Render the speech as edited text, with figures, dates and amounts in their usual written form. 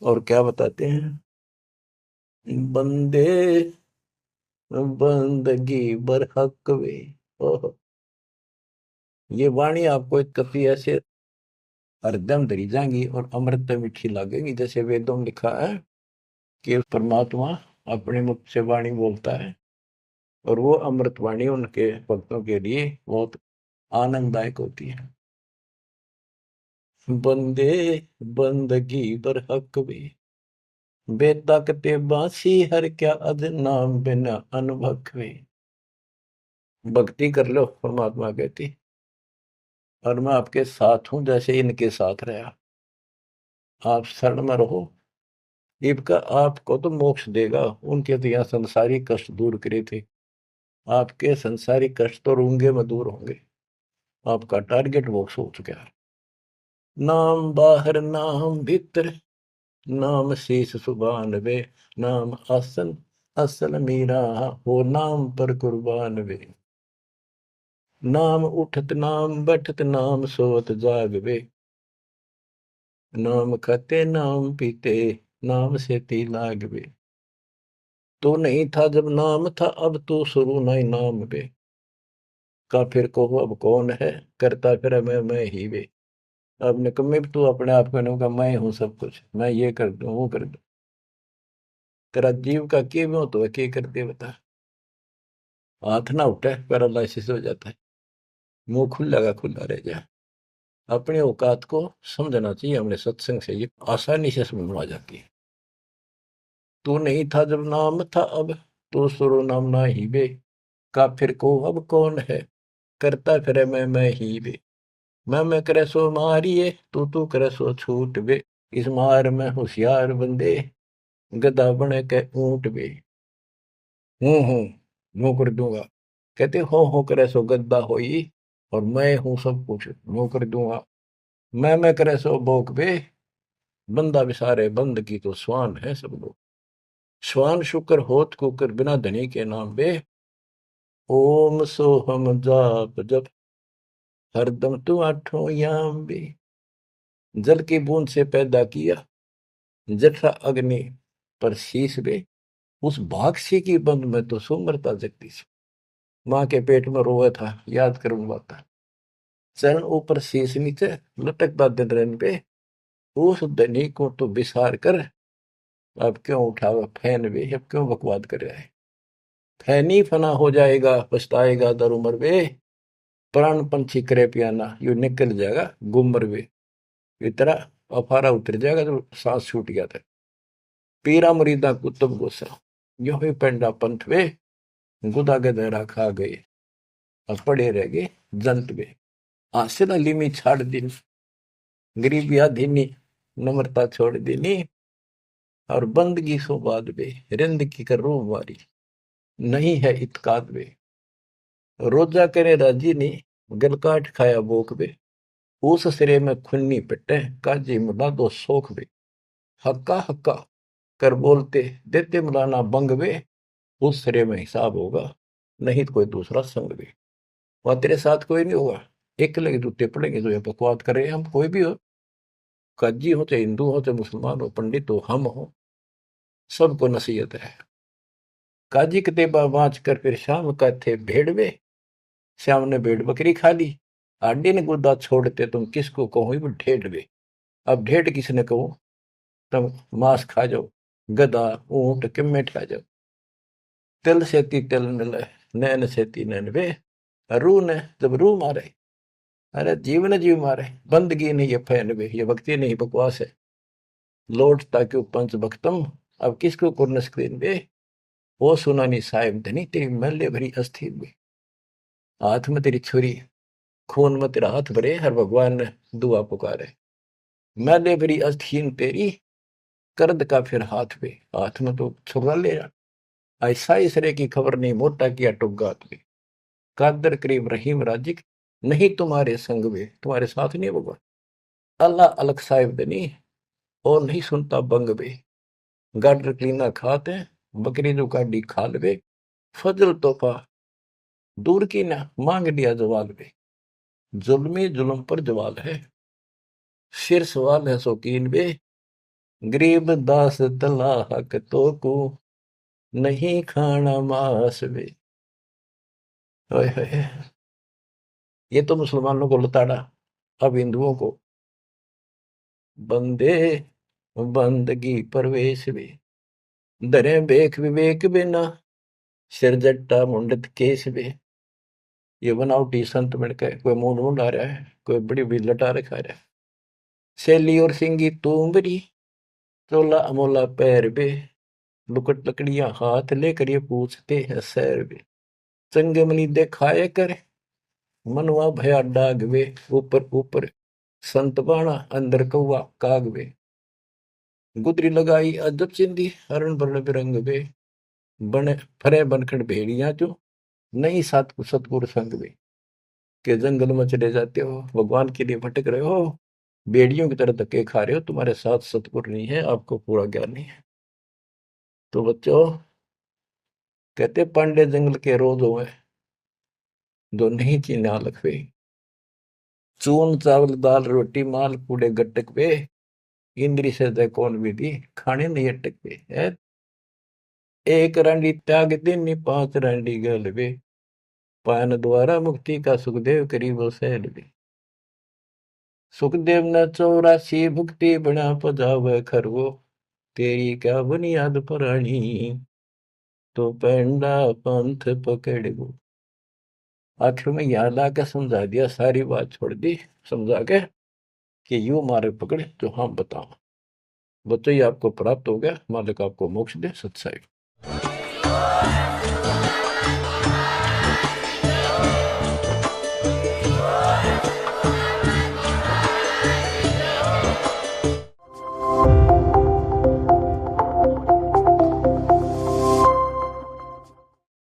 और क्या बताते हैं? बंदे बंदगी बरहक वे। ओह, ये वाणी आपको एक कभी ऐसे हरदम धरी जाएंगी और अमृत मीठी लगेगी, जैसे वेदों में लिखा है कि परमात्मा अपने मुख से वाणी बोलता है और वो अमृत वाणी उनके भक्तों के लिए बहुत आनंददायक होती है। बंदे बंदगी बरहक वे, बेताकते बांसी हर क्या अद नाम बिना अनभक वे। भक्ति कर लो, परमात्मा कहती, और मैं आपके साथ हूं जैसे इनके साथ रहा। आप शरण में रहो, इनका आपको तो मोक्ष देगा। उनके तो यहाँ संसारी कष्ट दूर करे थे, आपके संसारी कष्ट तो रूंगे में दूर होंगे। आपका टारगेट मोक्ष हो चुका है। नाम बाहर नाम भीतर, नाम शीस सुभान वे, नाम आसन असल मीरा, हो नाम पर कुर्बान वे। नाम उठत नाम बैठत नाम सोत जाग वे, नाम खाते नाम पीते नाम से ती लाग वे। तो नहीं था जब नाम था, अब तो शुरू नहीं नाम वे, का फिर कहो अब कौन है, करता फिर मैं ही वे। अब निकम्मे तू अपने आप को कहूँगा मैं हूँ सब कुछ, मैं ये कर दूं वो कर दूं। तेरा जीव का के में हो तो के कर दे बता। हाथ ना उठे पैरालिसिस हो जाता है, मुंह खुला का खुला रह जाए। अपने औकात को समझना चाहिए, हमने सत्संग से ये आसानी से समझ में आ जाती है। तू नहीं था जब नाम था, अब तो सुरो नाम ना ही बे, का फिर को अब कौन है, करता फिर मैं ही बे। मैं करे सो मारिए, तू करे सो छूट बे, इस मार में होशियार बंदे, गधा बने के ऊंट बे। हूँ मुंह कर दूंगा, कहते हो करे सो गद्दा होई, और मैं हूं सब कुछ मुंह कर दूंगा। मैं करे सो भोग बे, बंदा बिसारे बंद की तो स्वान है सब लोग। श्वान शुक्र होत कुकर बिना धनी के नाम बे, ओम सोहम जाप जप हरदम तू आठों याम बे। जल की बूंद से पैदा किया, जठरा अग्नि पर शीश बे, उस भागसी की बंद में तो सुमरता जगती से। माँ के पेट में रोया था, याद करूं बात। चरण ऊपर शीश नीचे, लटकता दिन रन पे, उस धनी को तो बिसार कर, अब क्यों उठावा फैन बे, अब क्यों बकवाद कर रहा है। फैनी फना हो जाएगा पछताएगा दर उम्र बे, प्राण पंछी करे पियाना यू निकल जाएगा गुमर वे। इतना अफारा उतर जाएगा तो सांस छूट गया था। पीरा मुरीदा कुतुब गुस्सा, यो ही पेंडा पंथ वे, गुदा गदरा खा गए, अब पड़े रह गए जंत वे। हासिल अलीमी छाड़ दी, गरीबी आधीनी नम्रता छोड़ देनी, और बंदगी सो बाद वे, रिंद की कर रो मारी, नहीं है इतकाद वे। रोजा करे राजी ने, गल काट खाया बोक वे, उस सिरे में खुन्नी पिटे, काजी मुला दो सोख वे। हक्का हक्का कर बोलते देते मुलाना बंग वे, उस सिरे में हिसाब होगा, नहीं तो कोई दूसरा संग वे। वह तेरे साथ कोई नहीं होगा, एक लगे जूते पड़ेंगे जो ये बकवाद कर रहे हैं। हम कोई भी हो, काजी हो चाहे हिंदू हो चाहे मुसलमान हो, पंडित हो हम हो, सबको नसीहत है। काजी कतेबा बाँच कर फिर शाम का थे भेड़वे, श्याम ने भेड़ बकरी खा ली, आडी ने गुदा छोड़ते तुम किसको कहो वो ढेढ़वे। अब ढेढ़ किसने कहो, तुम मांस खा जाओ, गधा ऊंट किम्मे खा जाओ। तिल से ती तिल मिले, नैन से ती नैन वे, रूह ने जब रूह मारे, अरे जीव ने जीव मारे। बंदगी नहीं ये फैन वे, ये भक्ति नहीं बकवास है। लौट ताकि पंच भक्तम, अब किसको कुर्न स्क्रीन वे, वो सुनानी साहिब धनी तेरी महल्ले भरी अस्थि में। हाथ में तेरी छुरी, खून में तेरा हाथ भरे, हर भगवान ने दुआ पुकारे। मैले भरी अस्थीन तेरी, कर्द का फिर हाथ पे, हाथ में तो छुरा ले जा। ऐसा इसरे की खबर नहीं, मोटा किया टुगात पे, कादर करीब रहीम राजिक, नहीं तुम्हारे संग में, तुम्हारे साथ नहीं होगा। अल्लाह अलग साहिब दनी, और नहीं सुनता बंग बे, गाडर क्लीना खाते, बकरी जो काटी खाल बे, फजल तोहफा दूर की ना मांग लिया जवाल बे। जुल्मी जुल्म पर जवाल है, सिर सवाल है शौकीन बे, गरीब दास तला हक तो को नहीं खाना मांस वे। ओए होए, ये तो मुसलमानों को लताड़ा, अब हिंदुओं को बंदे बंदगी परवेश वे। दरे बेख विवेक बिना सिर जट्टा मुंडत केस वे। ये बनावटी संत मिलकर कोई मुंड मुंड आ रहा है, कोई बड़ी बड़ी लटा रखा रहा है। सैली और सिंगी तूमरी चोला अमोला पैर बे। लुकट लकड़ियां हाथ लेकर ये पूछते हैं सैर बे। संगमनी देखाए कर मनवा भया डाग वे। ऊपर ऊपर संत बाणा अंदर कौआ काग वे। गुदरी लगाई अजब चिंदी हरण बरण बिरंग वे। बने फरे बनखड़ भेड़ियां जो नहीं सात सतगुरु संग वे। के जंगल में चले जाते हो, भगवान के लिए भटक रहे हो, बेड़ियों की तरह धक्के खा रहे हो, तुम्हारे साथ सतगुरु नहीं है, आपको पूरा ज्ञान नहीं है। तो बच्चों कहते पांडे जंगल के रोज हुए जो नहीं चीन्हा लखवे। चून चावल दाल रोटी माल कूड़े गट्टक वे। इंद्री से दे कौन विधि खाने नहीं अटक वे है। एक रांडी त्याग दिन पांच रांडी गल वे। पान द्वारा मुक्ति का सुखदेव करीबो सहल वे। सुखदेव न 84 भुक्ति बना पजावे खरवो। तेरी क्या बुनियाद पुरानी तो पेंडा पंथ पकड़ गो। आखिर में यहाँ लाकर समझा दिया, सारी बात छोड़ दी समझा के कि यूं मार्ग पकड़े जो हम बताओ। बच्चों ये आपको प्राप्त हो गया, मालिक आपको मोक्ष दे। सत्साई।